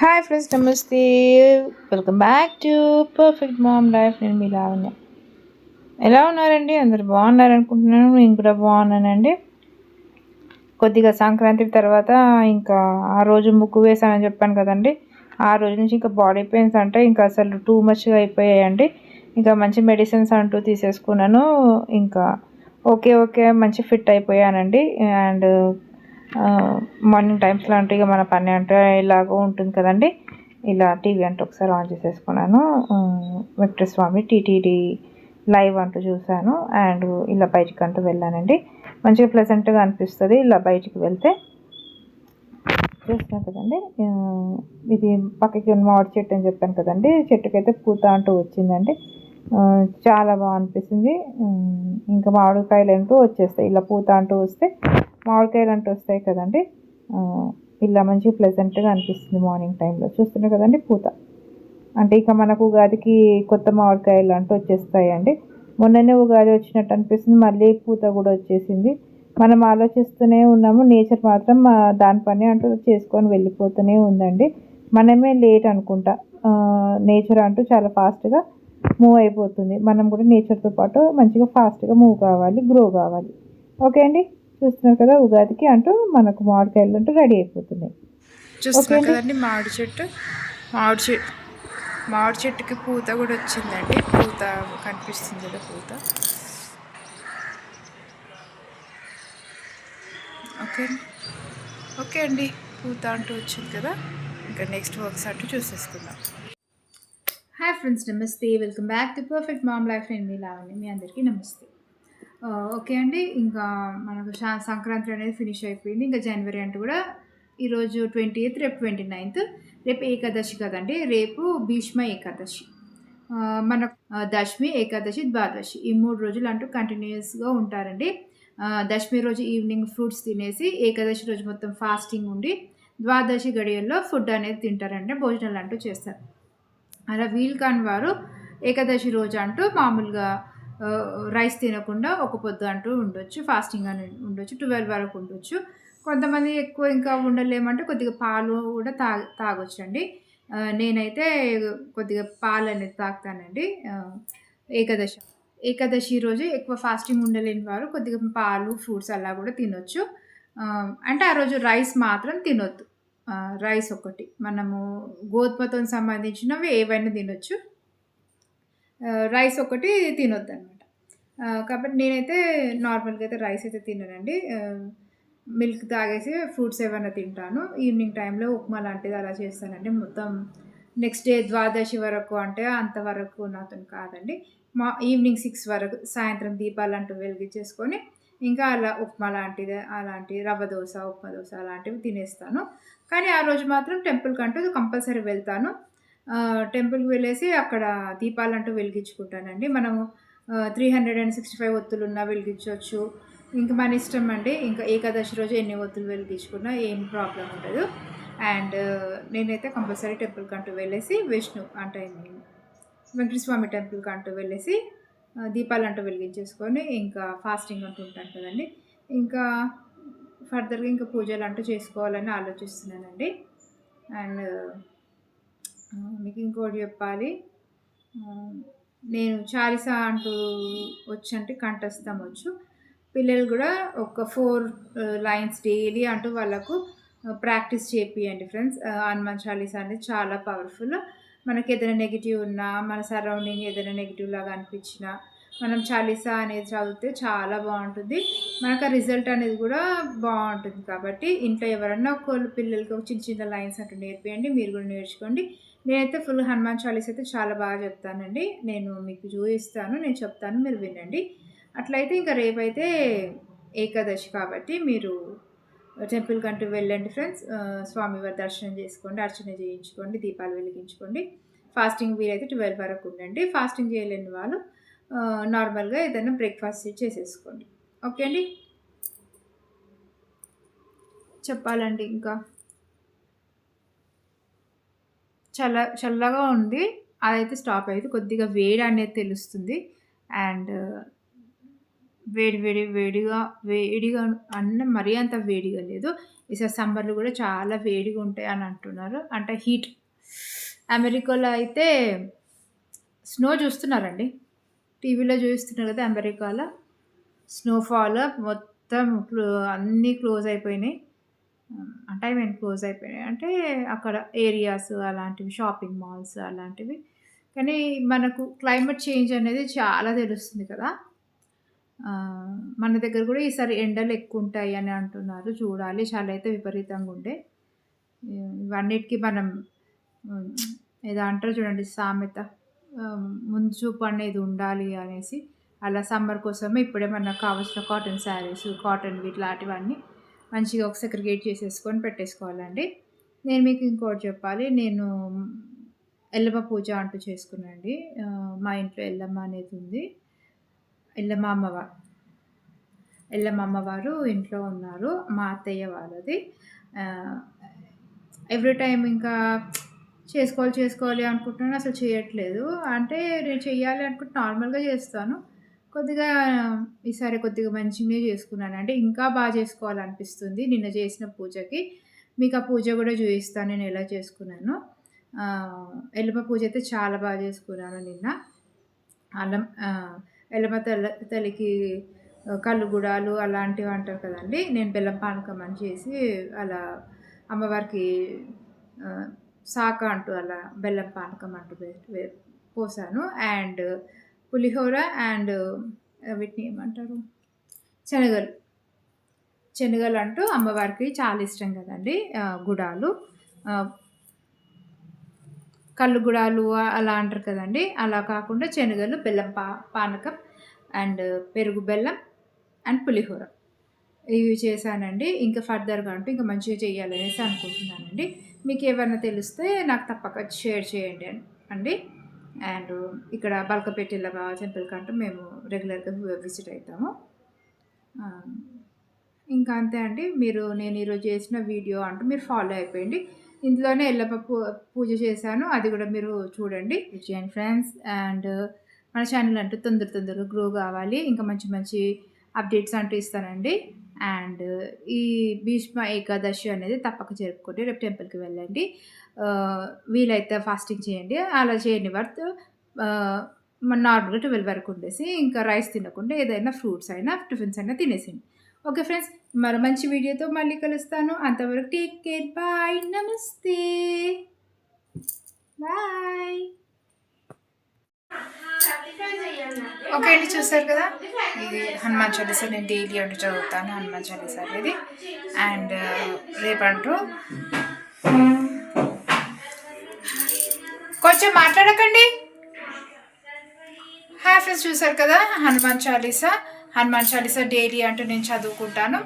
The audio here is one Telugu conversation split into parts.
హాయ్ ఫ్రెండ్స్, నమస్తే. Welcome back to perfect mom life. నేను మీ లావణ్య. ఎలా ఉన్నారండి? అందరు బాగున్నారు అనుకుంటున్నాను. నేను కూడా బాగున్నానండి. కొద్దిగా సంక్రాంతి తర్వాత ఇంకా ఆ రోజు ముగ్గు వేసానని చెప్పాను కదండి. ఆ రోజు నుంచి ఇంకా బాడీ పెయిన్స్ అంటే ఇంకా అసలు టూ మచ్గా అయిపోయాయండి. ఇంకా మంచి మెడిసిన్స్ అంటూ తీసేసుకున్నాను. ఇంకా ఓకే ఓకే మంచి ఫిట్ అయిపోయానండి. అండ్ మార్నింగ్ టైమ్స్లో అంటే ఇక మన పని అంటే ఇలాగో ఉంటుంది కదండి. ఇలా టీవీ అంటే ఒకసారి ఆన్ చేసేసుకున్నాను. వెంకటస్వామి టీటీడీ లైవ్ అంటూ చూశాను. అండ్ ఇలా బయటికి అంటూ వెళ్ళానండి. మంచిగా ప్లెజెంట్గా అనిపిస్తుంది ఇలా బయటికి వెళ్తే. చూస్తున్నాను కదండి, ఇది పక్కకి ఉన్న మామిడి చెట్టు అని చెప్పాను కదండి. చెట్టుకైతే పూత అంటూ వచ్చిందండి. చాలా బాగా అనిపిస్తుంది. ఇంకా మామిడికాయలు అంటూ వచ్చేస్తాయి. ఇలా పూత అంటూ వస్తే మామిడికాయలు అంటూ వస్తాయి కదండి. ఇలా మంచి ప్లెజెంట్గా అనిపిస్తుంది మార్నింగ్ టైంలో. చూస్తున్నాయి కదండి పూత. అంటే ఇక మనకు ఉగాదికి కొత్త మామిడికాయలు అంటూ వచ్చేస్తాయండి. మొన్ననే ఉగాది వచ్చినట్టు అనిపిస్తుంది. మళ్ళీ పూత కూడా వచ్చేసింది. మనం ఆలోచిస్తూనే ఉన్నాము. నేచర్ మాత్రం దాని పని అంటూ చేసుకొని వెళ్ళిపోతూనే ఉందండి. మనమే లేట్ అనుకుంటా. నేచర్ అంటూ చాలా ఫాస్ట్గా మూవ్ అయిపోతుంది. మనం కూడా నేచర్తో పాటు మంచిగా ఫాస్ట్గా మూవ్ కావాలి, గ్రో కావాలి. ఓకే అండి. చూస్తున్నారు కదా, ఉగాదికి అంటూ మనకు మామిడికాయలు అంటూ రెడీ అయిపోతున్నాయి. ఓకే చూస్తున్నారు అండి. కదండి మామిడి చెట్టు. మామిడి చెట్టుకి పూత కూడా వచ్చిందండి. పూత కనిపిస్తుంది కదా, పూత. ఓకే ఓకే అండి, పూత అంటూ వచ్చింది కదా. ఇంకా నెక్స్ట్ వర్క్స్ అంటూ చూసేసుకుందాం. హాయ్ ఫ్రెండ్స్, నమస్తే. Welcome back to perfect mom life. నేను మీ లావణ్య. మీ అందరికీ నమస్తే. ఓకే అండి. ఇంకా మనకు సంక్రాంతి అనేది ఫినిష్ అయిపోయింది. ఇంకా జనవరి అంటే కూడా ఈరోజు 28th, రేపు 29th. రేపు ఏకాదశి కదండి. రేపు భీష్మ ఏకాదశి. మన దశమి, ఏకాదశి, ద్వాదశి ఈ 3 రోజులు అంటూ కంటిన్యూస్గా ఉంటారండి. దశమి రోజు ఈవినింగ్ ఫ్రూట్స్ తినేసి, ఏకాదశి రోజు మొత్తం ఫాస్టింగ్ ఉండి, ద్వాదశి గడియల్లో ఫుడ్ అనేది తింటారండి. భోజనాలు అంటూ చేస్తారు. అలా వీలు కాని వారు ఏకాదశి రోజు అంటూ మామూలుగా రైస్ తినకుండా ఒక పొద్దు అంటూ ఉండొచ్చు. ఫాస్టింగ్ అని ఉండొచ్చు. 12 వరకు ఉండొచ్చు. కొంతమంది ఎక్కువ ఇంకా ఉండలేమంటే కొద్దిగా పాలు కూడా తాగొచ్చండి. నేనైతే కొద్దిగా పాలు అనేది తాగుతానండి. ఏకాదశి ఏకాదశి రోజు ఎక్కువ ఫాస్టింగ్ ఉండలేని వారు కొద్దిగా పాలు, ఫ్రూట్స్ అలా కూడా తినొచ్చు. అంటే ఆ రోజు రైస్ మాత్రం తినొద్దు. రైస్ ఒకటి మనము గోధుమతో సంబంధించినవి ఏవైనా తినొచ్చు. రైస్ ఒకటి తినొద్దనమాట. కాబట్టి నేనైతే నార్మల్‌గా అయితే రైస్ అయితే తిననండి. మిల్క్ తాగేసి ఫ్రూట్స్ ఏవైనా తింటాను. ఈవినింగ్ టైంలో ఉప్మా లాంటిది అలా చేస్తానండి. మొత్తం నెక్స్ట్ డే ద్వాదశి వరకు అంటే అంతవరకు నాతోని కాదండి. ఈవినింగ్ 6 వరకు సాయంత్రం దీపాలంటూ వెలిగించేసుకొని ఇంకా అలా ఉప్మా లాంటిది, అలాంటి రవ్వ దోస, ఉప్మా దోస అలాంటివి తినేస్తాను. కానీ ఆ రోజు మాత్రం టెంపుల్‌కంటూ కంపల్సరీ వెళ్తాను. టెంపుల్‌కి వెళ్ళేసి అక్కడ దీపాలంటూ వెలిగించుకుంటానండి. మనము 365 ఒత్తులున్నా వెలిగించొచ్చు. ఇంక మన ఇష్టం అండి. ఇంకా ఏకాదశి రోజు ఎన్ని ఒత్తులు వెలిగించుకున్నా ఏం ప్రాబ్లమ్ ఉండదు. అండ్ నేనైతే కంపల్సరీ టెంపుల్‌కంటూ వెళ్ళేసి విష్ణు అంటే వెంకటస్వామి టెంపుల్‌కంటూ వెళ్ళేసి దీపాలంటూ వెలిగించేసుకొని ఇంకా ఫాస్టింగ్ అంటూ ఉంటాను కదండీ. ఇంకా ఫర్దర్‌గా ఇంకా పూజలంటూ చేసుకోవాలని ఆలోచిస్తున్నానండి. అండ్ మీకు ఇంకోటి చెప్పాలి. నేను చాలీసా అంటూ వచ్చంటే కంఠస్థం వచ్చు. పిల్లలు కూడా ఒక 4 లైన్స్ డైలీ అంటూ వాళ్ళకు ప్రాక్టీస్ చేపియండి ఫ్రెండ్స్. హనుమాన్ చాలీసా అనేది చాలా పవర్ఫుల్. మనకి ఏదైనా నెగిటివ్ ఉన్నా, మన సరౌండింగ్ ఏదైనా నెగిటివ్ లాగా అనిపించినా, మనం చాలీసా అనేది చదివితే చాలా బాగుంటుంది. మనకు ఆ రిజల్ట్ అనేది కూడా బాగుంటుంది. కాబట్టి ఇంట్లో ఎవరన్నా ఒకళ్ళు పిల్లలకి చిన్న చిన్న లైన్స్ అంటూ నేర్పియండి. మీరు కూడా నేర్చుకోండి. నేనైతే ఫుల్ హనుమాన్ చాలీసా అయితే చాలా బాగా చెప్తానండి. నేను మీకు చూపిస్తాను. నేను చెప్తాను, మీరు వినండి. అట్లయితే ఇంకా రేపైతే ఏకాదశి కాబట్టి మీరు టెంపుల్‌కంటూ వెళ్ళండి ఫ్రెండ్స్. స్వామివారి దర్శనం చేసుకోండి, అర్చన చేయించుకోండి, దీపాలు వెలిగించుకోండి. ఫాస్టింగ్ వీలైతే 12 వరకు ఉండండి. ఫాస్టింగ్ చేయలేని వాళ్ళు నార్మల్‌గా ఏదైనా బ్రేక్‌ఫాస్ట్ చేసేసుకోండి. ఓకే అండి. చెప్పాలండి ఇంకా. చల్లగా ఉంది. అదైతే స్టాప్ అయింది. కొద్దిగా వేడి అనేది తెలుస్తుంది. అండ్ వేడిగా అన్న మరీ అంత వేడిగా లేదు. ఈసారి సమ్మర్‌లో గూడా చాలా వేడిగా ఉంటాయి అని అంటున్నారు. అంటే హీట్. అమెరికాలో అయితే స్నో చూస్తున్నారండి. టీవీలో చూపిస్తున్నారు కదా! అమెరికాలో స్నోఫాల్ మొత్తం అన్నీ క్లోజ్ అయిపోయినాయి. అంటే ఐ మీన్ క్లోజ్ అయిపోయినాయి. అంటే అక్కడ ఏరియాస్ అలాంటివి, షాపింగ్ మాల్స్ అలాంటివి. కానీ మనకు క్లైమేట్ చేంజ్ అనేది చాలా తెలుస్తుంది కదా! మన దగ్గర కూడా ఈసారి ఎండలు ఎక్కువుంటాయి అని అంటున్నారు. చూడాలి. చలి అయితే విపరీతంగా ఉండే. ఇవన్నిటికి మనం హ్మ్. ఏదో అంటారు చూడండి సామెత. ముందు చూపు అనేది ఉండాలి అనేసి. అలా సమ్మర్ కోసమే ఇప్పుడే మనకు కావాల్సిన కాటన్ శారీస్, కాటన్‌వి ఇట్లాంటివన్నీ మంచిగా ఒక సెగ్రిగేట్ చేసేసుకొని పెట్టేసుకోవాలండి. నేను మీకు ఇంకోటి చెప్పాలి. నేను ఎల్లమ్మ పూజ అంటూ చేసుకున్నానండి. మా ఇంట్లో ఎల్లమ్మ అనేది ఉంది. ఎల్లమ్మ అమ్మవారు. ఎల్లమ్మ అమ్మవారు ఇంట్లో ఉన్నారు. మా అత్తయ్య వాళ్ళది. ఎవ్రీ టైమ్ ఇంకా చేసుకోవాలి అనుకుంటున్నాను. అసలు చేయట్లేదు. అంటే నేను చెయ్యాలి అనుకుంటే నార్మల్‌గా చేస్తాను. కొద్దిగా ఈసారి కొద్దిగా మంచిగానే చేసుకున్నాను. అంటే ఇంకా బాగా చేసుకోవాలనిపిస్తుంది నిన్న చేసిన పూజకి. మీకు ఆ పూజ కూడా చూపిస్తాను నేను ఎలా చేసుకున్నానో. ఎల్లమ్మ పూజ అయితే చాలా బాగా చేసుకున్నాను నిన్న. ఎల్లమ్మ తల్లికి కల్లు గుడాలు అలాంటివి అంటారు కదండీ! నేను బెల్లం పానకం అని చేసి అలా అమ్మవారికి శాఖ అంటూ అలా బెల్లం పానకం అంటూ పోసాను. అండ్ పులిహోర అండ్ వీటిని ఏమంటారు? శనగలు అంటూ అమ్మవారికి చాలా ఇష్టం కదండీ! గుడాలు. కల్లు గుడాలు అలా అంటారు కదండీ! అలా కాకుండా శనగలు, బెల్లం పానకం అండ్ పెరుగు బెల్లం అండ్ పులిహోర. ఇవి చేశానండి. ఇంకా ఫర్దర్‌గా అంటూ ఇంకా మంచిగా చేయాలనేసి అనుకుంటున్నానండి. మీకేమన్నా తెలిస్తే నాకు తప్పక షేర్ చేయండి అండి. అండ్ ఇక్కడ బల్కపేట ఎల్లమ్మ టెంపుల్‌కి అంటూ మేము రెగ్యులర్‌గా విజిట్ అవుతాము. ఇంకా అంతే అండి. నేను ఈరోజు చేసిన వీడియో అంటూ మీరు ఫాలో అయిపోయండి. ఇంట్లోనే ఎల్లమ్మ పూజ చేశాను. అది కూడా మీరు చూడండి. చేయండి ఫ్రెండ్స్. అండ్ మన ఛానల్ అంటూ తొందరగా గ్రో కావాలి. ఇంకా మంచి అప్డేట్స్ అంటూ ఇస్తానండి. అండ్ ఈ భీష్మ ఏకాదశి అనేది తప్పక జరుపుకోండి. రేపు టెంపుల్‌కి వెళ్ళండి. వీలైతే ఫాస్టింగ్ చేయండి. అలా చేయని వర్త్ నార్మల్‌గా 12 వరకు ఉండేసి ఇంకా రైస్ తినకుండా ఏదైనా ఫ్రూట్స్ అయినా, టిఫిన్స్ అయినా తినేసేయండి. ఓకే ఫ్రెండ్స్, మరో మంచి వీడియోతో మళ్ళీ కలుస్తాను. అంతవరకు టేక్ కేర్. బాయ్. నమస్తే. బాయ్. ఓకే అండి, చూస్తారు కదా, ఇది హనుమాన్ చాలీసా. నేను డైలీ అంటూ చదువుతాను హనుమాన్ చాలీసా అనేది. అండ్ రేపంటూ కొంచెం మాట్లాడకండి. హాయ్ ఫ్రెండ్స్, చూసారు కదా హనుమాన్ చాలీసా డైలీ అంటూ నేను చదువుకుంటాను.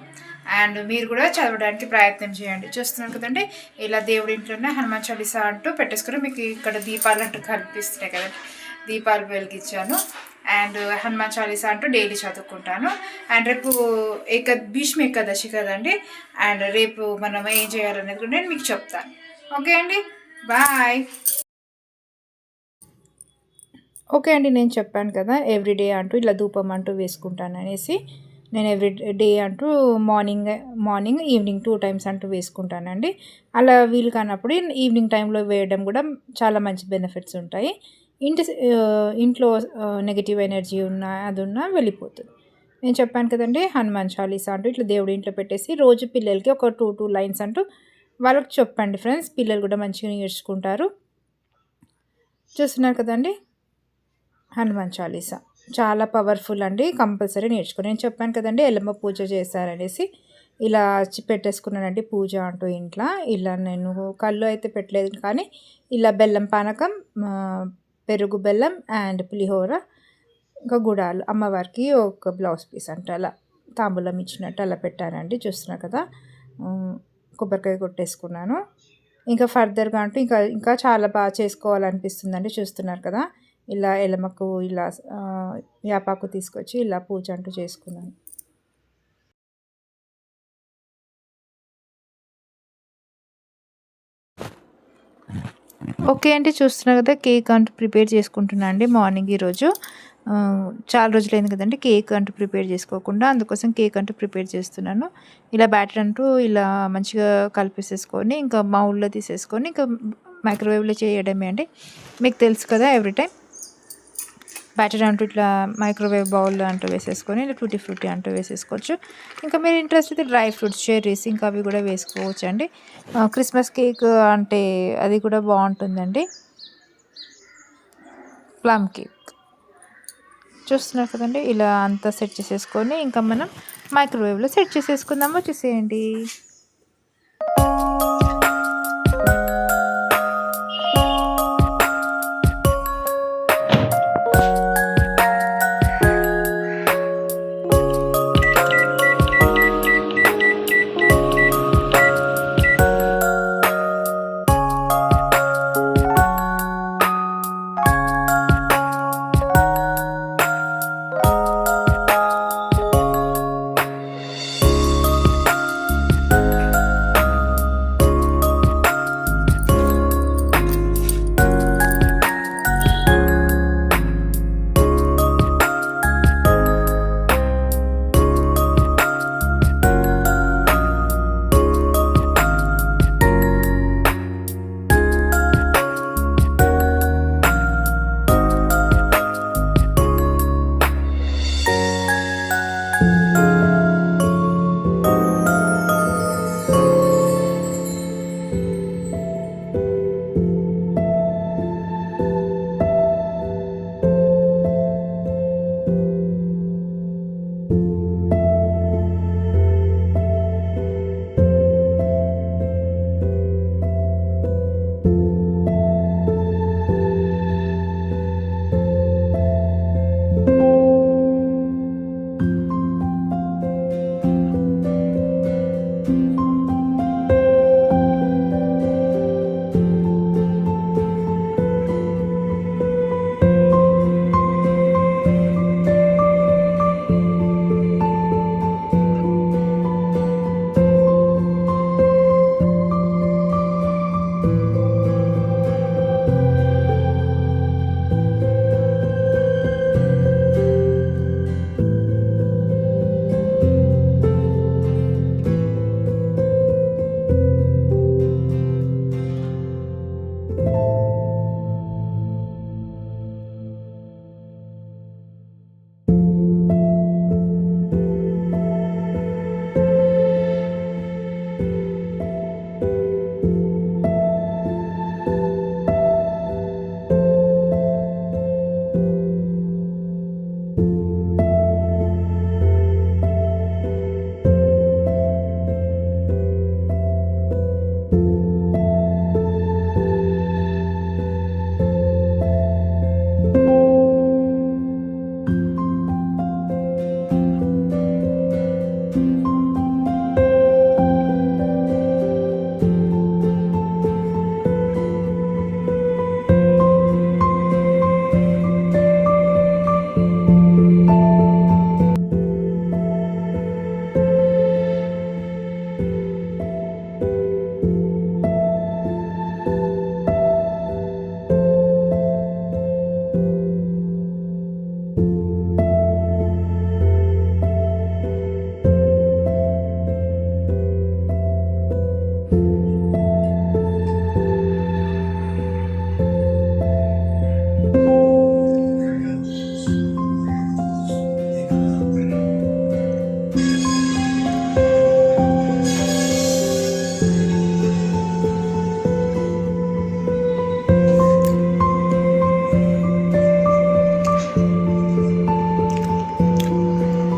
అండ్ మీరు కూడా చదవడానికి ప్రయత్నం చేయండి. చూస్తున్నారు కదండి, ఇలా దేవుడి ఇంట్లోనే హనుమాన్ చాలీసా అంటూ పెట్టేసుకుని మీకు ఇక్కడ దీపాలు అంటూ కనిపిస్తున్నాయి కదా, దీపాలు వెలిగించాను. అండ్ హనుమాన్ చాలీసా అంటూ డైలీ చదువుకుంటాను. అండ్ రేపు భీష్మ ఏకాదశి కదండి. అండ్ రేపు మనం ఏం చేయాలనేది కూడా నేను మీకు చెప్తాను. ఓకే అండి, బాయ్. ఓకే అండి, నేను చెప్పాను కదా ఎవ్రీడే అంటూ ఇలా ధూపం అంటూ వేసుకుంటాను అనేసి. నేను ఎవ్రీ డే అంటూ మార్నింగ్ ఈవినింగ్ 2 టైమ్స్ అంటూ వేసుకుంటానండి. అలా వీలు కానప్పుడు ఈవినింగ్ టైంలో వేయడం కూడా చాలా మంచి బెనిఫిట్స్ ఉంటాయి. ఇంట్లో నెగిటివ్ ఎనర్జీ ఉన్నా వెళ్ళిపోతుంది. నేను చెప్పాను కదండి హనుమాన్ చాలీసా అంటూ ఇట్లా దేవుడి ఇంట్లో పెట్టేసి రోజు పిల్లలకి ఒక 2 లైన్స్ అంటూ వాళ్ళకి చెప్పండి ఫ్రెండ్స్. పిల్లలు కూడా మంచిగా నేర్చుకుంటారు. చూస్తున్నారు కదండి, హనుమాన్ చాలీసా చాలా పవర్ఫుల్ అండి. కంపల్సరీ నేర్చుకుని. నేను చెప్పాను కదండి ఎల్లమ్మ పూజ చేశారనేసి. ఇలా పెట్టేసుకున్నానండి పూజ అంటూ ఇంట్లో. ఇలా నేను కళ్ళు అయితే పెట్టలేదు, కానీ ఇలా బెల్లం పానకం, పెరుగు బెల్లం అండ్ పులిహోర, ఇంకా గుడాలు, అమ్మవారికి ఒక బ్లౌజ్ పీస్ అంటే అలా తాంబూలం ఇచ్చినట్టు అలా పెట్టానండి. చూస్తున్నారు కదా, కొబ్బరికాయ కొట్టేసుకున్నాను. ఇంకా ఫర్దర్గా అంటూ ఇంకా చాలా బాగా చేసుకోవాలనిపిస్తుందండి. చూస్తున్నారు కదా, ఇలా ఎల్లమ్మకు ఇలా యాపాకు తీసుకొచ్చి ఇలా పూజ అంటూ చేసుకున్నాను. ఓకే అండి, చూస్తున్నారు కదా కేక్ అంటూ ప్రిపేర్ చేసుకుంటున్నాను అండి మార్నింగ్ ఈరోజు. చాలా రోజులైంది కదండి కేక్ అంటూ ప్రిపేర్ చేసుకోకుండా, అందుకోసం కేక్ అంటూ ప్రిపేర్ చేస్తున్నాను. ఇలా బ్యాటర్ అంటూ ఇలా మంచిగా కలిపేసేసుకొని ఇంకా బౌల్‌లో తీసేసుకొని ఇంకా మైక్రోవేవ్‌లో చేయడమే అండి. మీకు తెలుసు కదా ఎవ్రీ టైమ్ బ్యాటర్ అంటూ ఇట్లా మైక్రోవేవ్ బౌల్ అంటూ వేసేసుకొని ఇలా టూటీ ఫ్రూటీ అంటూ వేసేసుకోవచ్చు. ఇంకా మీరు ఇంట్రెస్ట్ అయితే డ్రై ఫ్రూట్స్, చెర్రీస్ ఇంకా అవి కూడా వేసుకోవచ్చు అండి. క్రిస్మస్ కేక్ అంటే అది కూడా బాగుంటుందండి. ప్లమ్ కేక్ చూస్తున్నారు కదండి. ఇలా అంతా సెట్ చేసేసుకొని ఇంకా మనం మైక్రోవేవ్లో సెట్ చేసేసుకుందాము. వచ్చేసేయండి.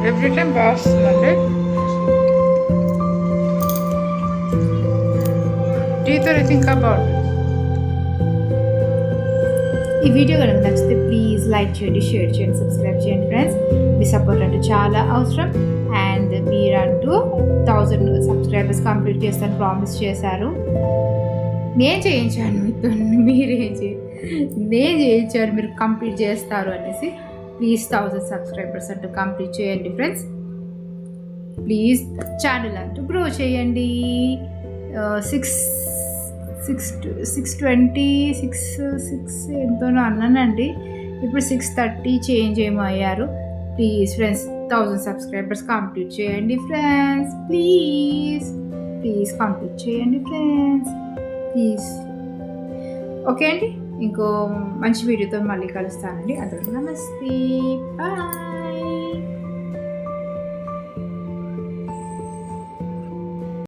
ఎవ్రీ టైం బాగా వస్తుందండి. టీతో అయితే ఇంకా బాగుంటుంది. ఈ వీడియో కనుక నచ్చితే ప్లీజ్ లైక్ చేయండి, షేర్ చేయండి, సబ్స్క్రైబ్ చేయండి ఫ్రెండ్స్. మీ సపోర్ట్ అంటే చాలా అవసరం. అండ్ మీరంటూ 1000 సబ్స్క్రైబర్స్ కంప్లీట్ చేస్తాను ప్రామిస్ చేశారు. నేను చేయించాను మీతో, నేను చేయించాను, మీరు కంప్లీట్ చేస్తారు అనేసి. ప్లీజ్ 1000 సబ్స్క్రైబర్స్ అంటూ కంప్లీట్ చేయండి ఫ్రెండ్స్. ప్లీజ్ ఛానల్ అంటూ గ్రో చేయండి. 626 ఎంతోనో అన్నానండి. ఇప్పుడు 6:30 చేంజ్ ఏమో అయ్యారు. ప్లీజ్ ఫ్రెండ్స్ 1000 సబ్స్క్రైబర్స్ కంప్లీట్ చేయండి ఫ్రెండ్స్. ప్లీజ్ కంప్లీట్ చేయండి ఫ్రెండ్స్ ప్లీజ్. ఓకే అండి, ఇంకో మంచి వీడియోతో మళ్ళీ కలుస్తానండి. అందరికీ నమస్తే, బాయ్.